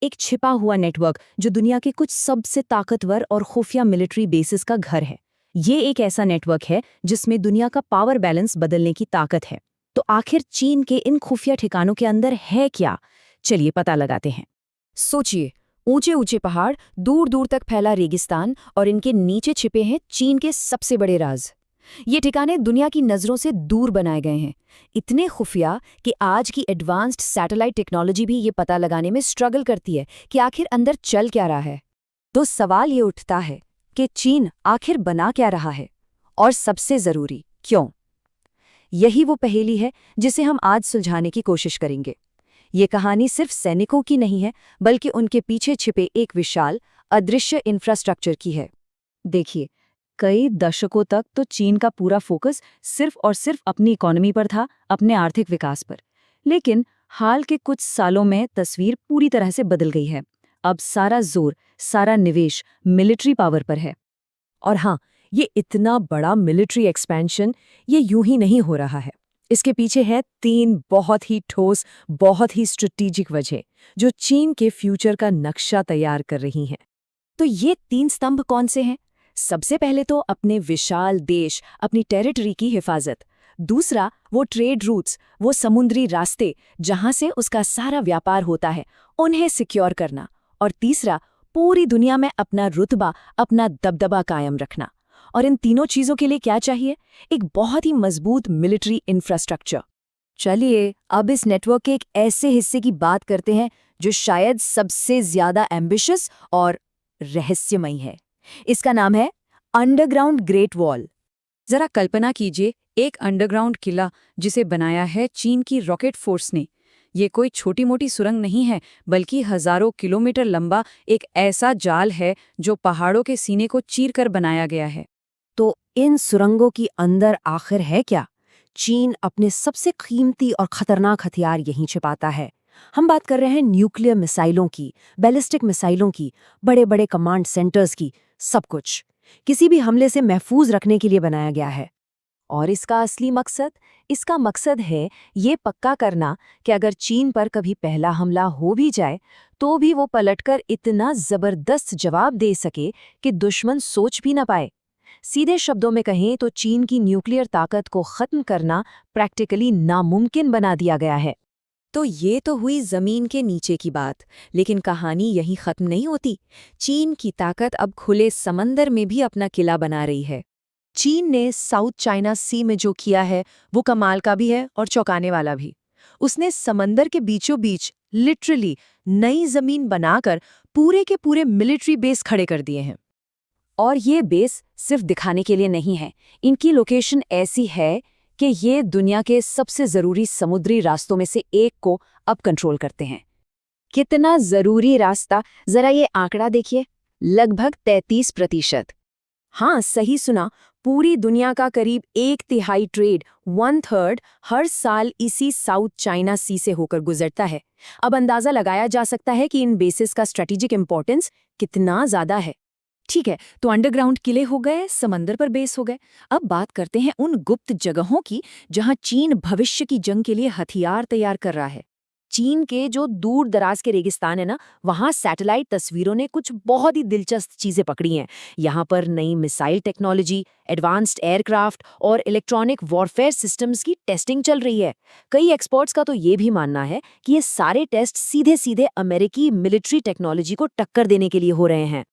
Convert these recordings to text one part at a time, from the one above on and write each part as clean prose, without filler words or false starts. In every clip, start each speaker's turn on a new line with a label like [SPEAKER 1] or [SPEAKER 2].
[SPEAKER 1] एक छिपा हुआ नेटवर्क जो दुनिया के कुछ सबसे ताकतवर और खुफिया मिलिट्री बेसिस का घर है। ये एक ऐसा नेटवर्क है जिसमें दुनिया का पावर बैलेंस बदलने की ताकत है। तो आखिर चीन के इन खुफिया ठिकानों के अंदर है क्या? चलिए पता लगाते हैं।
[SPEAKER 2] सोचिए, ऊंचे ऊंचे पहाड़, दूर दूर तक फैला रेगिस्तान और इनके नीचे छिपे हैं चीन के सबसे बड़े राज। ये ठिकाने दुनिया की नज़रों से दूर बनाए गए हैं, इतने खुफिया कि आज की एडवांस्ड सैटेलाइट टेक्नोलॉजी भी ये पता लगाने में स्ट्रगल करती है कि आखिर अंदर चल क्या रहा है। तो सवाल ये उठता है कि चीन आखिर बना क्या रहा है, और सबसे ज़रूरी, क्यों? यही वो पहेली है जिसे हम आज सुलझाने की कोशिश करेंगे। ये कहानी सिर्फ सैनिकों की नहीं है, बल्कि उनके पीछे छिपे एक विशाल, अदृश्य इंफ्रास्ट्रक्चर की है।
[SPEAKER 1] देखिए, कई दशकों तक तो चीन का पूरा फोकस सिर्फ और सिर्फ अपनी इकोनॉमी पर था, अपने आर्थिक विकास पर। लेकिन हाल के कुछ सालों में तस्वीर पूरी तरह से बदल गई है। अब सारा जोर, सारा निवेश मिलिट्री पावर पर है।
[SPEAKER 2] और हाँ, ये इतना बड़ा मिलिट्री एक्सपेंशन ये यूं ही नहीं हो रहा है। इसके पीछे है 3 बहुत ही ठोस, बहुत ही स्ट्रेटेजिक वजह जो चीन के फ्यूचर का नक्शा तैयार कर रही हैं। तो ये 3 स्तंभ कौन से हैं? सबसे पहले तो अपने विशाल देश, अपनी टेरिटरी की हिफाजत। दूसरा, वो ट्रेड रूट्स, वो समुद्री रास्ते जहां से उसका सारा व्यापार होता है, उन्हें सिक्योर करना। और तीसरा, पूरी दुनिया में अपना रुतबा, अपना दबदबा कायम रखना। और इन तीनों चीजों के लिए क्या चाहिए? एक बहुत ही मजबूत मिलिट्री इंफ्रास्ट्रक्चर। चलिए, अब इस नेटवर्क के एक ऐसे हिस्से की बात करते हैं जो शायद सबसे ज्यादा एम्बिशियस और रहस्यमयी है। इसका नाम है अंडरग्राउंड ग्रेट वॉल।
[SPEAKER 1] जरा कल्पना कीजिए, एक अंडरग्राउंड किला जिसे बनाया है चीन की रॉकेट फोर्स ने। ये कोई छोटी मोटी सुरंग नहीं है, बल्कि हजारों किलोमीटर लंबा एक ऐसा जाल है जो पहाड़ों के सीने को चीरकर बनाया गया है।
[SPEAKER 2] तो इन सुरंगों की अंदर आखिर है क्या? चीन अपने सबसे कीमती और खतरनाक हथियार यहीं छिपाता है। हम बात कर रहे हैं न्यूक्लियर मिसाइलों की, बैलिस्टिक मिसाइलों की, बड़े बड़े कमांड सेंटर्स की। सब कुछ किसी भी हमले से महफूज रखने के लिए बनाया गया है। और इसका असली मकसद? इसका मकसद है ये पक्का करना कि अगर चीन पर कभी पहला हमला हो भी जाए, तो भी वो पलटकर इतना जबरदस्त जवाब दे सके कि दुश्मन सोच भी न पाए। सीधे शब्दों में कहें तो चीन की न्यूक्लियर ताकत को खत्म करना प्रैक्टिकली नामुमकिन बना दिया गया है। तो ये तो हुई जमीन के नीचे की बात, लेकिन कहानी यहीं खत्म नहीं होती। चीन की ताकत अब खुले समंदर में भी अपना किला बना रही है। चीन ने साउथ चाइना सी में जो किया है वो कमाल का भी है और चौंकाने वाला भी। उसने समंदर के बीचों बीच लिटरली नई जमीन बनाकर पूरे के पूरे मिलिट्री बेस खड़े कर दिए हैं। और ये बेस सिर्फ दिखाने के लिए नहीं है, इनकी लोकेशन ऐसी है कि ये दुनिया के सबसे ज़रूरी समुद्री रास्तों में से एक को अब कंट्रोल करते हैं। कितना ज़रूरी रास्ता, ज़रा ये आंकड़ा देखिए, लगभग 33%। हाँ, सही सुना, पूरी दुनिया का करीब 1/3 ट्रेड, 1/3 हर साल इसी साउथ चाइना सी से होकर गुजरता है। अब अंदाज़ा लगाया जा सकता है कि इन बेसिस का स्ट्रेटेजिक इंपॉर्टेंस कितना ज़्यादा है। ठीक है, तो अंडरग्राउंड किले हो गए, समंदर पर बेस हो गए। अब बात करते हैं उन गुप्त जगहों की जहां चीन भविष्य की जंग के लिए हथियार तैयार कर रहा है। चीन के जो दूर दराज के रेगिस्तान है ना, वहां सैटेलाइट तस्वीरों ने कुछ बहुत ही दिलचस्प चीजें पकड़ी हैं। यहाँ पर नई मिसाइल टेक्नोलॉजी, एडवांस्ड एयरक्राफ्ट और इलेक्ट्रॉनिक वॉरफेयर सिस्टम्स की टेस्टिंग चल रही है। कई एक्सपर्ट्स का तो ये भी मानना है कि ये सारे टेस्ट सीधे सीधे अमेरिकी मिलिट्री टेक्नोलॉजी को टक्कर देने के लिए हो रहे हैं।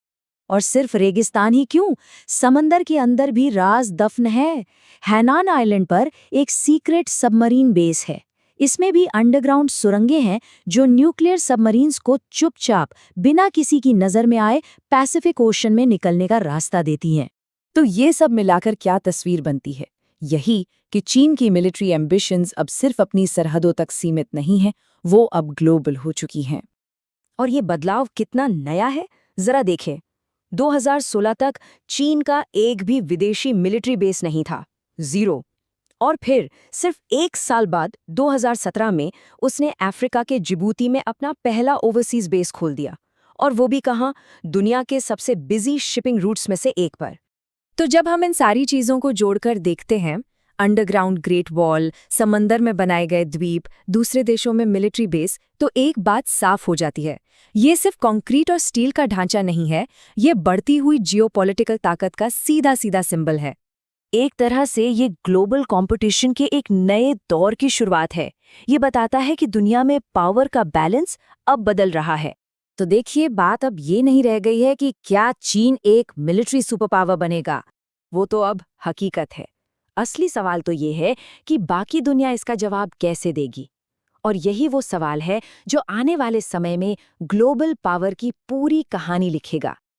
[SPEAKER 2] और सिर्फ रेगिस्तान ही क्यों, समंदर के अंदर भी राज दफन है। हैनान आइलैंड पर एक सीक्रेट सबमरीन बेस है। इसमें भी अंडरग्राउंड सुरंगें हैं जो न्यूक्लियर सबमरीन्स को चुपचाप, बिना किसी की नज़र में आए, पैसिफिक ओशन में निकलने का रास्ता देती हैं। तो ये सब मिलाकर क्या तस्वीर बनती है? यही कि चीन की मिलिट्री एम्बिशंस अब सिर्फ अपनी सरहदों तक सीमित नहीं हैं, वो अब ग्लोबल हो चुकी हैं। और ये बदलाव कितना नया है, ज़रा देखें। 2016 तक चीन का एक भी विदेशी मिलिट्री बेस नहीं था, 0। और फिर सिर्फ 1 साल बाद 2017 में उसने अफ्रीका के जिबूती में अपना पहला ओवरसीज बेस खोल दिया, और वो भी कहाँ, दुनिया के सबसे बिजी शिपिंग रूट्स में से एक पर। तो जब हम इन सारी चीज़ों को जोड़कर देखते हैं, अंडरग्राउंड ग्रेट वॉल, समंदर में बनाए गए द्वीप, दूसरे देशों में मिलिट्री बेस, तो एक बात साफ हो जाती है। ये सिर्फ कंक्रीट और स्टील का ढांचा नहीं है, ये बढ़ती हुई जियोपॉलिटिकल ताकत का सीधा सीधा सिंबल है। एक तरह से ये ग्लोबल कंपटीशन के एक नए दौर की शुरुआत है। ये बताता है कि दुनिया में पावर का बैलेंस अब बदल रहा है। तो देखिए, बात अब ये नहीं रह गई है कि क्या चीन एक मिलिट्री सुपर पावर बनेगा। वो तो अब हकीकत है। असली सवाल तो ये है कि बाकी दुनिया इसका जवाब कैसे देगी। और यही वो सवाल है जो आने वाले समय में ग्लोबल पावर की पूरी कहानी लिखेगा।